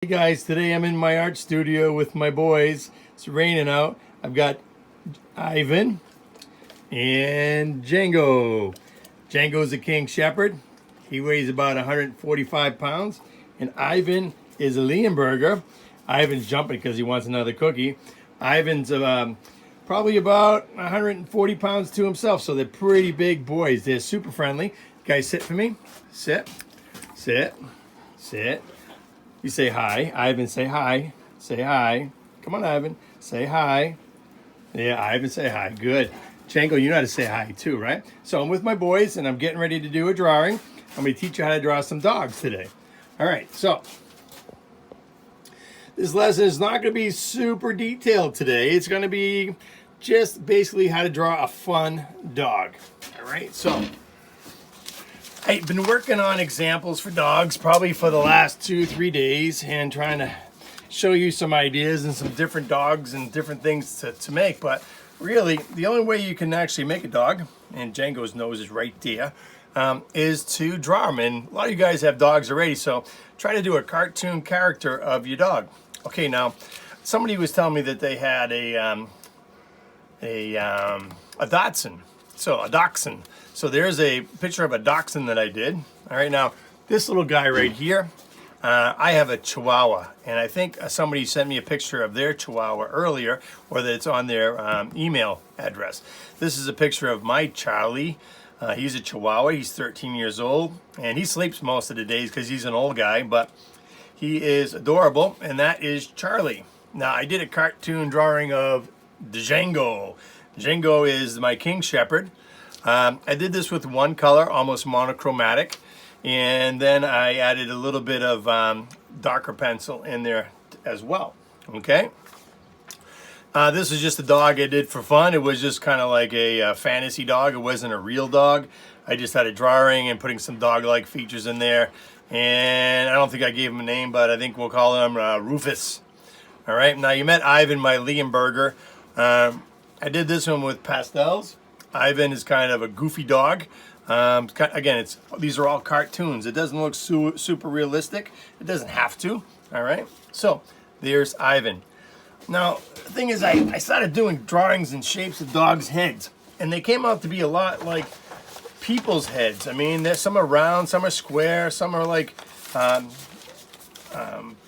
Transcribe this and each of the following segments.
Hey guys, today I'm in my art studio with my boys. It's raining out. I've got Ivan and Django. Django's a King Shepherd. He weighs about 145 pounds. And Ivan is a Leonberger. Ivan's jumping because he wants another cookie. Ivan's probably about 140 pounds to himself, so they're pretty big boys. They're super friendly. Guys, sit for me. Sit, sit, sit. You say hi. Ivan, say hi. Say hi. Come on, Ivan. Say hi. Yeah, Ivan, say hi. Good. Django, you know how to say hi too, right? So I'm with my boys and I'm getting ready to do a drawing. I'm going to teach you how to draw some dogs today. All right, so this lesson is not going to be super detailed today. It's going to be just basically how to draw a fun dog. All right, so I've been working on examples for dogs probably for the last 2-3 days and trying to show you some ideas and some different dogs and different things to make. But really, the only way you can actually make a dog, and Django's nose is right there, is to draw them. And a lot of you guys have dogs already, so try to do a cartoon character of your dog. Okay, now, somebody was telling me that they had a Dachshund. So a Dachshund. So there's a picture of a Dachshund that I did. All right, now this little guy right here, I have a Chihuahua, and I think somebody sent me a picture of their Chihuahua earlier, or that it's on their email address. This is a picture of my Charlie. He's a Chihuahua. He's 13 years old, and he sleeps most of the days because he's an old guy, but he is adorable, and that is Charlie. Now I did a cartoon drawing of Django. Django is my King Shepherd. I did this with one color, almost monochromatic, and then I added a little bit of darker pencil in there as well. Okay. This is just a dog I did for fun. It was just kind of like a fantasy dog. It wasn't a real dog. I just had a drawing and putting some dog-like features in there. And I don't think I gave him a name, but I think we'll call him Rufus. All right. Now you met Ivan, my Leonberger. I did this one with pastels. Ivan is kind of a goofy dog. Again, these are all cartoons. It doesn't look super realistic. It doesn't have to. All right. So there's Ivan. Now the thing is, I started doing drawings and shapes of dogs' heads, and they came out to be a lot like people's heads. I mean, there's some are round, some are square, some are like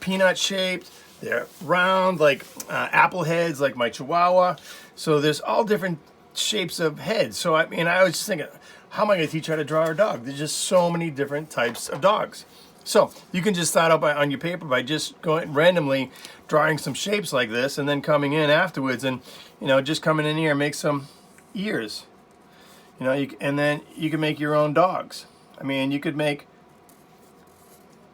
peanut shaped. They're round like apple heads, like my Chihuahua. So there's all different shapes of heads. So I mean, I was just thinking, how am I going to teach you how to draw a dog? There's just so many different types of dogs. So you can just start out on your paper by just going randomly drawing some shapes like this, and then coming in afterwards and just coming in here and make some ears. And then you can make your own dogs. I mean, you could make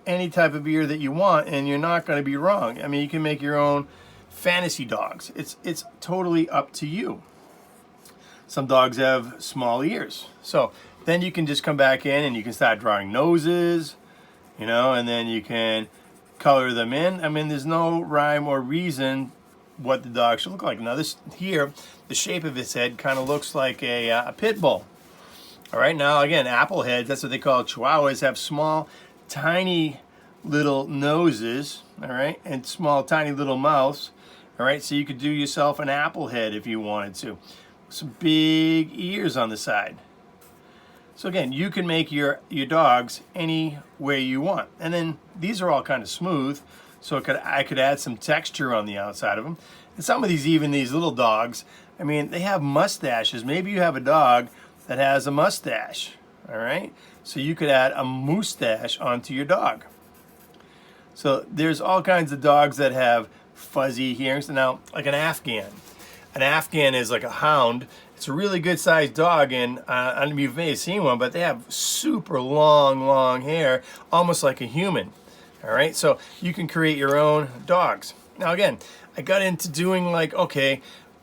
any type of ear that you want, and you're not going to be wrong. I mean, you can make your own fantasy dogs. It's totally up to you. Some dogs have small ears, so then you can just come back in and you can start drawing noses, and then you can color them in. I mean, there's no rhyme or reason what the dog should look like. Now this here, the shape of its head kind of looks like a pit bull. All right, now again, apple heads, that's what they call Chihuahuas, have small, tiny little noses, all right, and small, tiny little mouths. All right, so you could do yourself an apple head if you wanted to. Some big ears on the side. So again, you can make your dogs any way you want. And then these are all kind of smooth, so I could add some texture on the outside of them. And some of these, even these little dogs, I mean, they have mustaches. Maybe you have a dog that has a mustache, all right? So you could add a mustache onto your dog. So there's all kinds of dogs that have fuzzy earrings. Now, like an Afghan. An Afghan is like a hound. It's a really good sized dog, and I don't know if you may have seen one, but they have super long hair, almost like a human. All right, so you can create your own dogs. Now again, I got into doing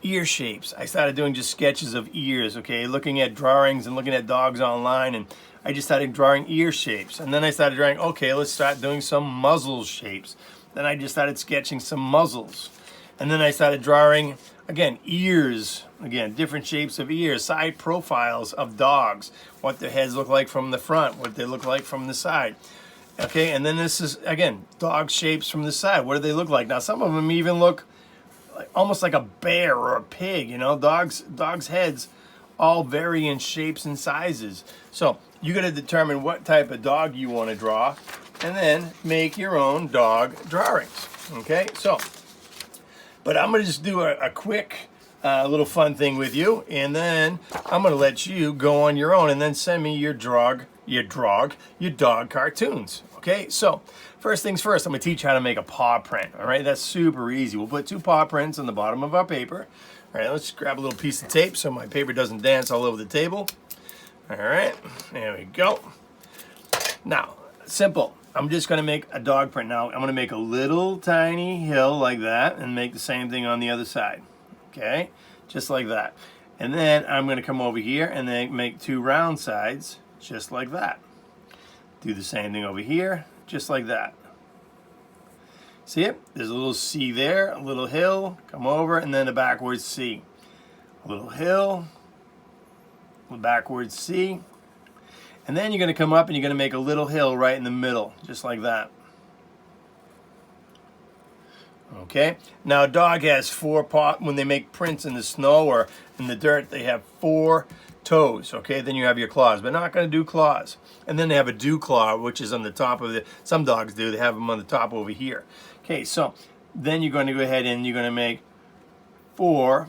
ear shapes. I started doing just sketches of ears, okay, looking at drawings and looking at dogs online, and I just started drawing ear shapes. And then I started drawing, okay, let's start doing some muzzle shapes. Then I just started sketching some muzzles. And then I started drawing, again, ears, again, different shapes of ears, side profiles of dogs, what their heads look like from the front, what they look like from the side. Okay, and then this is, again, dog shapes from the side. What do they look like? Now, some of them even look like, almost like a bear or a pig, you know? Dogs' heads all vary in shapes and sizes. So you got to determine what type of dog you want to draw and then make your own dog drawings. Okay, so, but I'm going to just do a quick little fun thing with you, and then I'm going to let you go on your own and then send me your dog cartoons. Okay, so first things first, I'm going to teach you how to make a paw print. All right, that's super easy. We'll put 2 paw prints on the bottom of our paper. All right, let's grab a little piece of tape so my paper doesn't dance all over the table. All right, there we go. Now, simple. I'm just going to make a dog print. Now, I'm going to make a little tiny hill like that and make the same thing on the other side. Okay, just like that. And then I'm going to come over here and then make 2 round sides just like that. Do the same thing over here, just like that. See it? There's a little C there, a little hill, come over, and then a backwards C. A little hill, a backwards C. And then you're going to come up and you're going to make a little hill right in the middle, just like that. Okay, now a dog has 4 paws. When they make prints in the snow or in the dirt, they have 4 toes. Okay, then you have your claws, but not going to do claws. And then they have a dew claw, which is on the top of the, some dogs do, they have them on the top over here. Okay, so then you're going to go ahead and you're going to make 4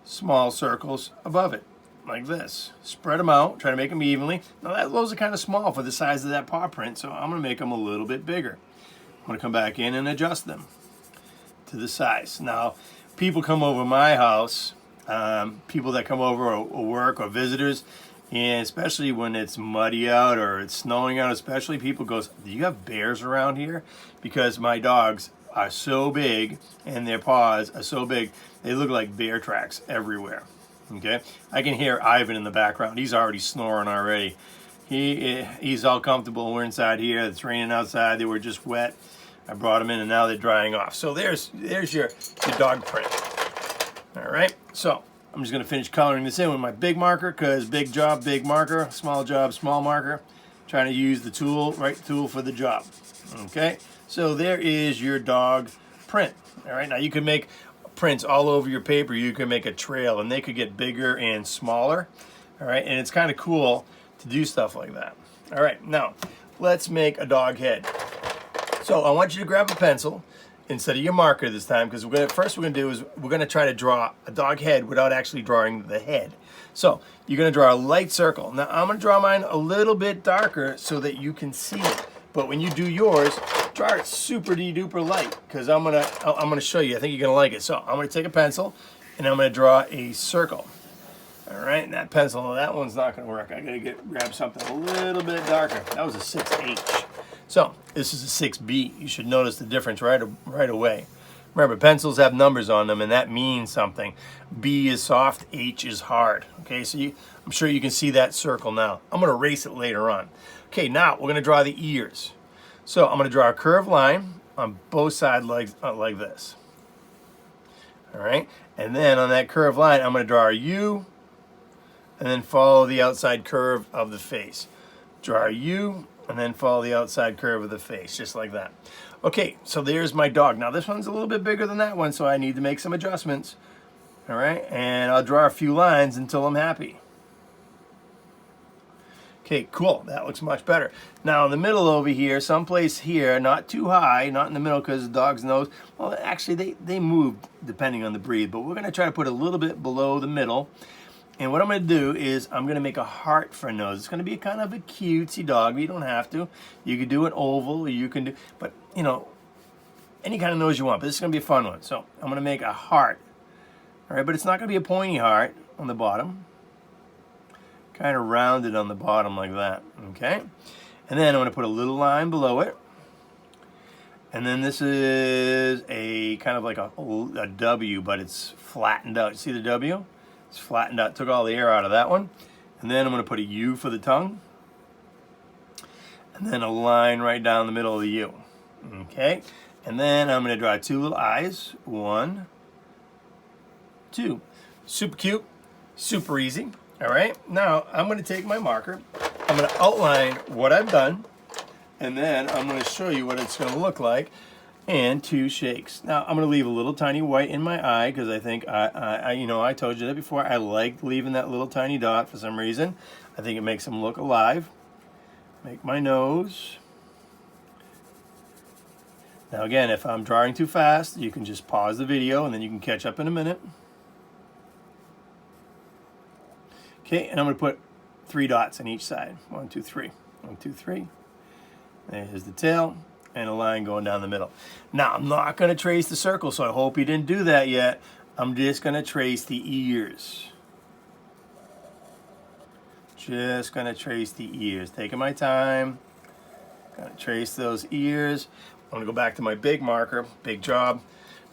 small circles above it, like this. Spread them out, try to make them evenly. Now those are kind of small for the size of that paw print, so I'm going to make them a little bit bigger. I'm going to come back in and adjust them to the size. Now, people come over my house, people that come over or work or visitors, and especially when it's muddy out or it's snowing out, especially people goes, do you have bears around here? Because my dogs are so big and their paws are so big, they look like bear tracks everywhere. Okay, I can hear Ivan in the background. He's already snoring already. He's all comfortable. We're inside here. It's raining outside. They were just wet. I brought them in and now they're drying off. So there's your dog print. All right, so I'm just going to finish coloring this in with my big marker because big job, big marker, small job, small marker. Trying to use the tool, right tool for the job. Okay, so there is your dog print. All right, now you can make prints all over your paper. You can make a trail and they could get bigger and smaller. All right, and it's kind of cool to do stuff like that. All right, now let's make a dog head. So I want you to grab a pencil instead of your marker this time, because first we're going to try to draw a dog head without actually drawing the head. So you're going to draw a light circle. Now I'm going to draw mine a little bit darker so that you can see it. But when you do yours, draw it super duper light, because I'm gonna show you. I think you're gonna like it. So I'm gonna take a pencil and I'm gonna draw a circle. All right, and that pencil, that one's not gonna work. I gotta grab something a little bit darker. That was a 6H. So this is a 6B. You should notice the difference right away. Remember, pencils have numbers on them, and that means something. B is soft, H is hard. Okay, so I'm sure you can see that circle now. I'm gonna erase it later on. Okay, now we're gonna draw the ears. So I'm gonna draw a curved line on both sides like this. All right, and then on that curved line, I'm gonna draw a U, and then follow the outside curve of the face. Draw a U, and then follow the outside curve of the face, just like that. Okay, so there's my dog. Now this one's a little bit bigger than that one, so I need to make some adjustments. All right, and I'll draw a few lines until I'm happy. Okay, cool, that looks much better. Now in the middle over here, someplace here, not too high, not in the middle because the dog's nose, well actually they move depending on the breed, but we're gonna try to put a little bit below the middle. And what I'm going to do is I'm going to make a heart for a nose. It's going to be kind of a cutesy dog, but you don't have to. You could do an oval, or you can do, but you know, any kind of nose you want. But this is going to be a fun one. So I'm going to make a heart. All right, but it's not going to be a pointy heart on the bottom. Kind of rounded on the bottom like that. Okay, and then I'm going to put a little line below it. And then this is a kind of like a W, but it's flattened out. See the W? It's flattened out, took all the air out of that one. And then I'm going to put a U for the tongue. And then a line right down the middle of the U. Okay? And then I'm going to draw 2 little eyes. 1, 2. Super cute, super easy. All right? Now I'm going to take my marker I'm going to outline what I've done, and then I'm going to show you what it's going to look like, and 2 shakes. Now I'm going to leave a little tiny white in my eye because I think I told you that before. I like leaving that little tiny dot for some reason. I think it makes them look alive. Make my nose. Now again, if I'm drawing too fast, you can just pause the video and then you can catch up in a minute. Okay, and I'm going to put 3 dots on each side. 1, 2, 3. 1, 2, 3. There's the tail and a line going down the middle. Now, I'm not going to trace the circle, so I hope you didn't do that yet. I'm just going to trace the ears. Just going to trace the ears. Taking my time. Going to trace those ears. I'm going to go back to my big marker. Big job.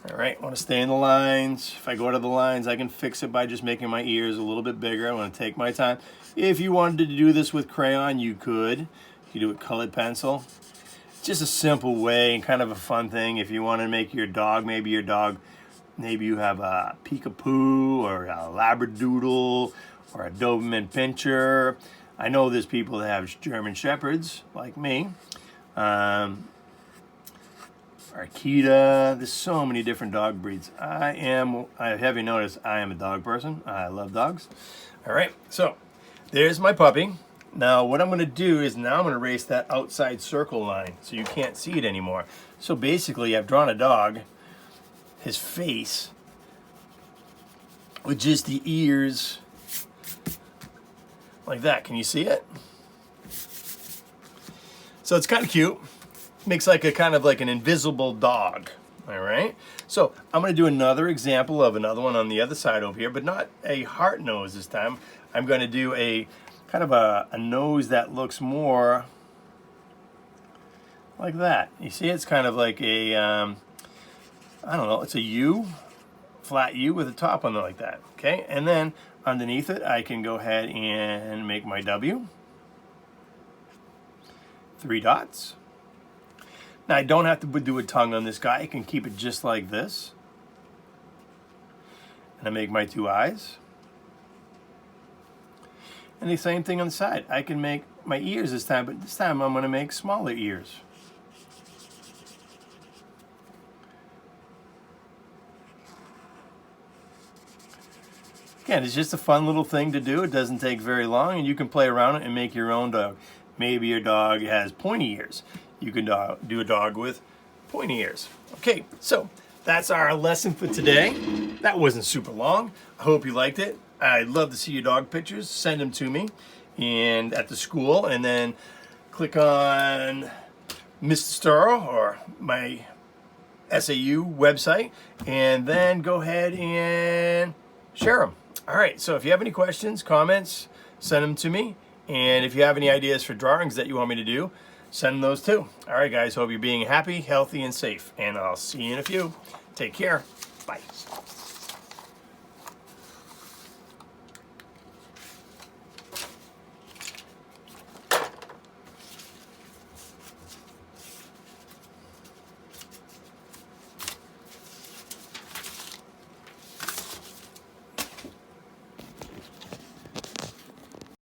All right, I want to stay in the lines. If I go to the lines, I can fix it by just making my ears a little bit bigger. I want to take my time. If you wanted to do this with crayon, you could. You could do it with colored pencil. It's just a simple way and kind of a fun thing. If you want to make your dog, maybe you have a Peekapoo or a Labradoodle or a Doberman Pinscher. I know there's people that have German Shepherds, like me. Akita. There's so many different dog breeds. Have you noticed, I am a dog person. I love dogs. All right, so there's my puppy. Now what I'm going to do is now I'm going to erase that outside circle line so you can't see it anymore. So basically I've drawn a dog, his face, with just the ears like that. Can you see it? So it's kind of cute. Makes like a kind of like an invisible dog. All right, so I'm going to do another example of another one on the other side over here, but not a heart nose this time. I'm going to do a kind of a nose that looks more like that. You see, it's kind of like a I don't know, it's a U, flat U with a top on it like that. Okay, and then underneath it I can go ahead and make my W. 3 dots. Now I don't have to do a tongue on this guy. I can keep it just like this. And I make my 2 eyes. And the same thing on the side. I can make my ears this time, but this time I'm going to make smaller ears. Again, it's just a fun little thing to do. It doesn't take very long, and you can play around it and make your own dog. Maybe your dog has pointy ears. You can do a dog with pointy ears. Okay, so that's our lesson for today. That wasn't super long. I hope you liked it. I'd love to see your dog pictures. Send them to me and at the school, and then click on Mr. Storro or my SAU website, and then go ahead and share them. All right, so if you have any questions, comments, send them to me. And if you have any ideas for drawings that you want me to do, send those too. All right, guys, hope you're being happy, healthy, and safe. And I'll see you in a few. Take care.